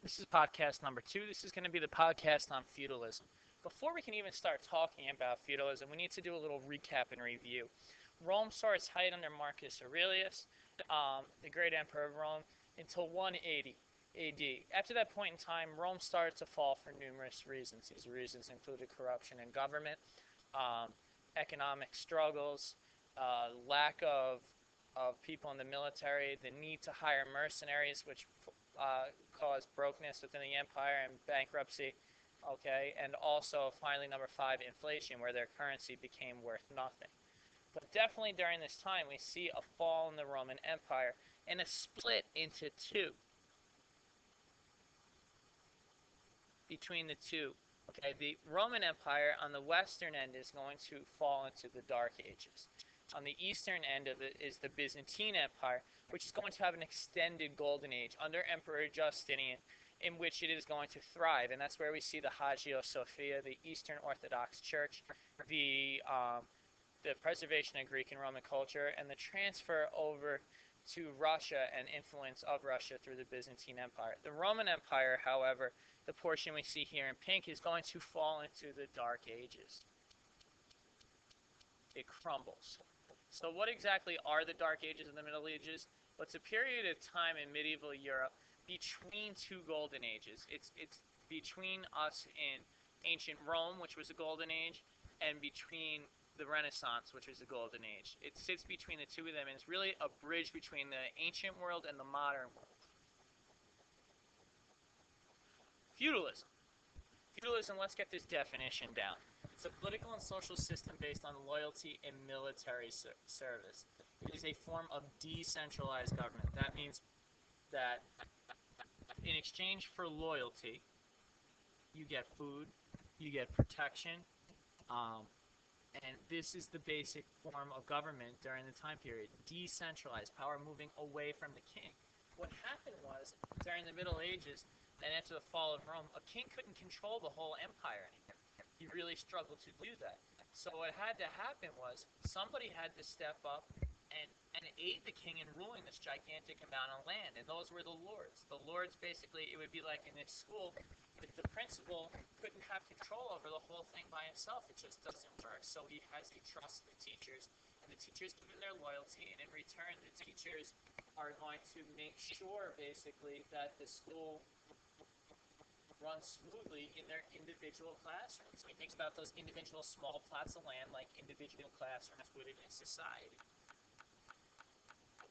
This is podcast number 2. This is going to be the podcast on feudalism. Before we can even start talking about feudalism, we need to do a little recap and review. Rome saw its height under Marcus Aurelius, the great emperor of Rome, until 180 AD. After that point in time, Rome started to fall for numerous reasons. These reasons included corruption in government, um, economic struggles, lack of people in the military, the need to hire mercenaries, which caused brokenness within the empire and bankruptcy. Okay, and also finally number 5, inflation, where their currency became worth nothing. But definitely during this time, we see a fall in the Roman Empire and a split into two between the two. Okay, the Roman Empire on the western end is going to fall into the Dark Ages. On the eastern end of it is the Byzantine Empire, which is going to have an extended golden age under Emperor Justinian, in which it is going to thrive. And that's where we see the Hagia Sophia, the Eastern Orthodox Church, the preservation of Greek and Roman culture, and the transfer over to Russia and influence of Russia through the Byzantine Empire. The Roman Empire, however, the portion we see here in pink, is going to fall into the Dark Ages. It crumbles. So what exactly are the Dark Ages and the Middle Ages? Well, it's a period of time in medieval Europe between two golden ages. It's between us in ancient Rome, which was a golden age, and between the Renaissance, which was a golden age. It sits between the two of them, and it's really a bridge between the ancient world and the modern world. Feudalism. Feudalism, let's get this definition down. It's a political and social system based on loyalty and military service. It is a form of decentralized government. That means that in exchange for loyalty, you get food, you get protection, and this is the basic form of government during the time period. Decentralized, power moving away from the king. What happened was, during the Middle Ages, and after the fall of Rome, a king couldn't control the whole empire anymore. He really struggled to do that. So what had to happen was somebody had to step up and aid the king in ruling this gigantic amount of land, and those were the lords. The lords, basically, it would be like in this school, if the principal couldn't have control over the whole thing by himself, it just doesn't work. So he has to trust the teachers, and the teachers give him their loyalty, and in return, the teachers are going to make sure, basically, that the school runs smoothly in their individual classrooms. So he thinks about those individual small plots of land like individual classrooms would in a society.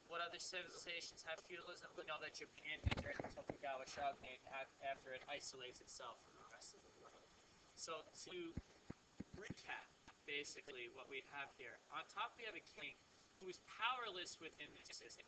What other civilizations have feudalism? We know that Japan did during the Tokugawa Shogunate after it isolates itself from the rest of the world. So to recap, basically, what we have here. On top we have a king who is powerless within the system.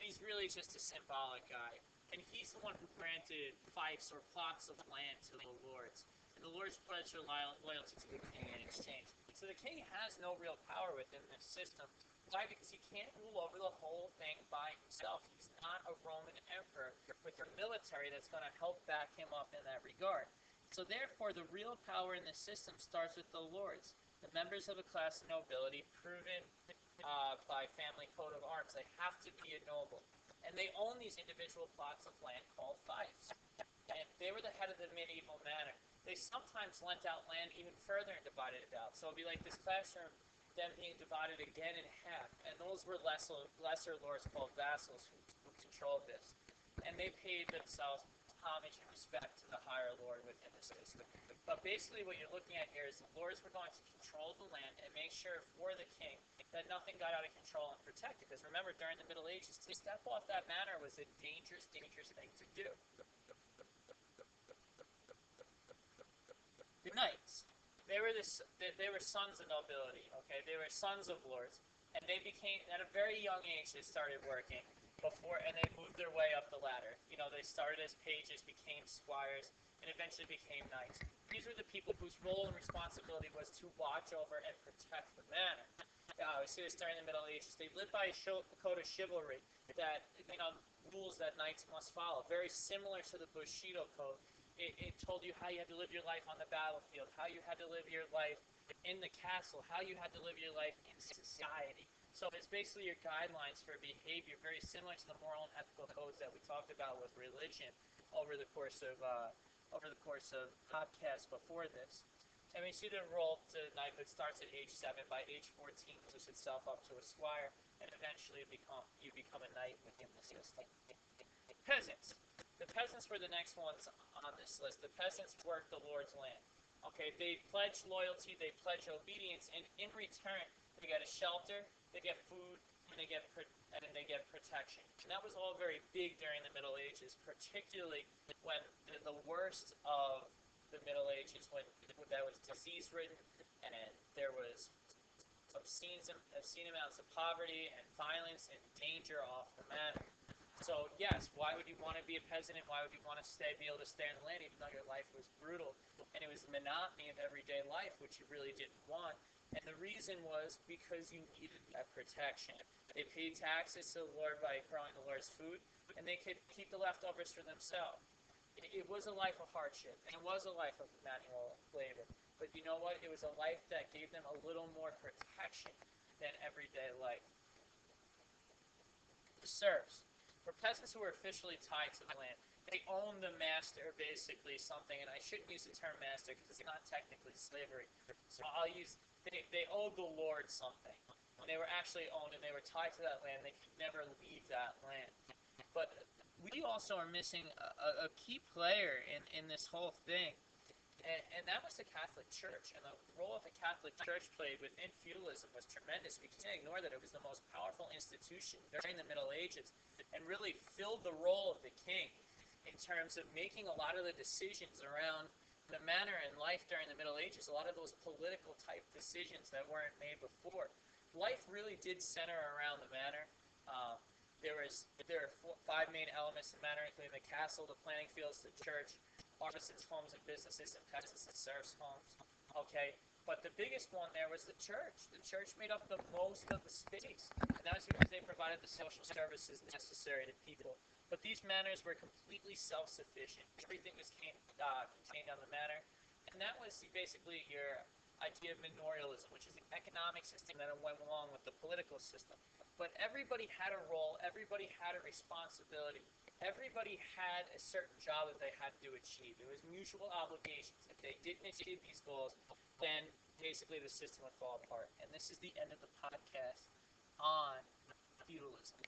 He's really just a symbolic guy. And he's the one who granted fiefs or plots of land to the lords. And the lords pledged their loyalty to the king in exchange. So the king has no real power within this system. Why? Because he can't rule over the whole thing by himself. He's not a Roman emperor with a military that's going to help back him up in that regard. So therefore, the real power in the system starts with the lords, the members of a class of nobility proven by family coat of arms. They have to be a noble. And they own these individual plots of land called fiefs. And they were the head of the medieval manor. They sometimes lent out land even further and divided it out. So it would be like this classroom then being divided again in half. And those were lesser lords called vassals who controlled this. And they paid themselves homage and respect to the higher lord within the system. But basically what you're looking at here is the lords were going to control the land and make sure for the king that nothing got out of control and protect it. Because remember, during the Middle Ages, to step off that manor was a dangerous, dangerous thing to do. The knights, they were sons of nobility, okay? They were sons of lords. And they became, at a very young age, they started working and they moved their way up the ladder. You know, they started as pages, became squires, and eventually became knights. These were the people whose role and responsibility was to watch over and protect the manor. We see this during the Middle Ages. They lived by a code of chivalry that, rules that knights must follow. Very similar to the Bushido code. It told you how you had to live your life on the battlefield, how you had to live your life in the castle, how you had to live your life in society. So it's basically your guidelines for behavior, very similar to the moral and ethical codes that we talked about with religion. over the course of podcasts before this. And we see the role to knighthood starts at age 7. By age 14, moves itself up to a squire, and eventually you become a knight within the system. Peasants. The peasants were the next ones on this list. The peasants worked the Lord's land. Okay, they pledge loyalty, they pledge obedience, and in return, they get a shelter, they get food, and they get protection. And that was all very big during the Middle Ages, particularly when the worst of the Middle Ages, when that was disease-ridden, and there was obscene amounts of poverty and violence and danger off the manor. So yes, why would you want to be a peasant, and why would you want to be able to stay on the land, even though your life was brutal and it was the monotony of everyday life, which you really didn't want? And the reason was because you needed that protection. They paid taxes to the Lord by growing the Lord's food, and they could keep the leftovers for themselves. It was a life of hardship, and it was a life of manual labor. But you know what? It was a life that gave them a little more protection than everyday life. The serfs. For peasants who were officially tied to the land, they owned the master, basically, something, and I shouldn't use the term master because it's not technically slavery. So I'll use, they owed the Lord something. And they were actually owned, and they were tied to that land. They could never leave that land. But we also are missing a key player in this whole thing, and that was the Catholic Church. And the role of the Catholic Church played within feudalism was tremendous. We can't ignore that it was the most powerful institution during the Middle Ages and really filled the role of the king in terms of making a lot of the decisions around the manner in life during the Middle Ages, a lot of those political type decisions that weren't made before. Life really did center around the manor. There are 5 main elements in the manor, including the castle, the planting fields, the church, artisans' homes and businesses, and peasants and serfs' homes. Okay, but the biggest one there was the church. The church made up the most of the space, and that was because they provided the social services necessary to people. But these manors were completely self-sufficient. Everything was contained on the manor, and that was basically your idea of manorialism, which is the economic system that went along with the political system. But everybody had a role, everybody had a responsibility, everybody had a certain job that they had to achieve. It was mutual obligations. If they didn't achieve these goals, then basically the system would fall apart. And this is the end of the podcast on feudalism.